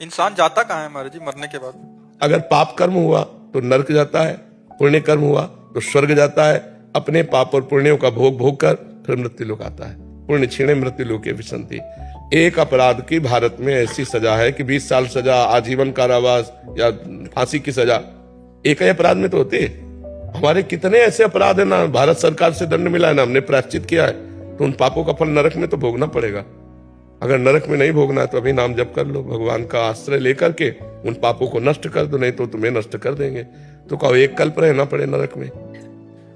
इंसान जाता कहाँ है महाराज जी मरने के बाद? अगर पाप कर्म हुआ तो नरक जाता है, पुण्य कर्म हुआ तो स्वर्ग जाता है। अपने पाप और पुण्यों का भोग भोग कर फिर मृत्यु लोक आता है। पुण्य क्षीणे मृत्यु लोके विसंति। एक अपराध की भारत में ऐसी सजा है कि 20 साल सजा, आजीवन कारावास या फांसी की सजा एक ही अपराध में तो होती है। हमारे कितने ऐसे अपराध है ना भारत सरकार से दंड मिला है ना हमने प्रायश्चित किया है, तो उन पापों का फल नरक में तो भोगना पड़ेगा। अगर नरक में नहीं भोगना है तो अभी नाम जप कर लो, भगवान का आश्रय लेकर के उन पापों को नष्ट कर दो, नहीं तो तुम्हें नष्ट कर देंगे। तो कहो एक कल्प रहना पड़े नरक में।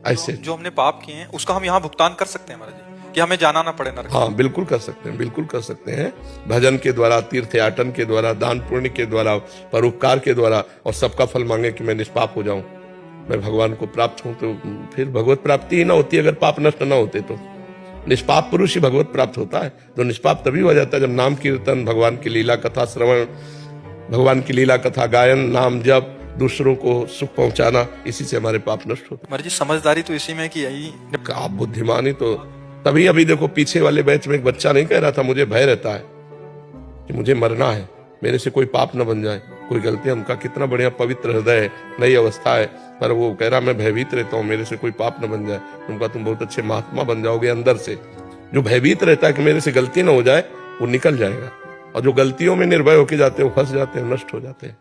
ऐसे जो हमने पाप किए हैं उसका हम यहाँ भुगतान कर सकते हैं महाराज जी, कि हमें जाना ना पड़े नरक? हाँ बिल्कुल कर सकते हैं, बिल्कुल कर सकते हैं। भजन के द्वारा, तीर्थयाटन के द्वारा, दान पुण्य के द्वारा, परोपकार के द्वारा, और सबका फल मांगे कि मैं निष्पाप हो जाऊं, मैं भगवान को प्राप्त हूं, तो फिर भगवत प्राप्ति ही ना होती अगर पाप नष्ट ना होते तो। निष्पाप पुरुष ही भगवत प्राप्त होता है। तो निष्पाप तभी हो जाता है जब नाम कीर्तन, भगवान की लीला कथा श्रवण, भगवान की लीला कथा गायन, नाम जप, दूसरों को सुख पहुंचाना, इसी से हमारे पाप नष्ट होते। महाराज जी समझदारी तो इसी में कि यही आप बुद्धिमानी तो तभी। अभी देखो पीछे वाले बैच में एक बच्चा नहीं कह रहा था मुझे भय रहता है कि मुझे मरना है, मेरे से कोई पाप न बन जाए, कोई गलती। उनका कितना बढ़िया पवित्र हृदय है, नई अवस्था है, पर वो कह रहा मैं भयभीत रहता हूँ मेरे से कोई पाप न बन जाए। उनका तुम बहुत अच्छे महात्मा बन जाओगे अंदर से। जो भयभीत रहता है कि मेरे से गलती न हो जाए वो निकल जाएगा, और जो गलतियों में निर्भय होके जाते हैं वो फंस जाते हैं, नष्ट हो जाते हैं।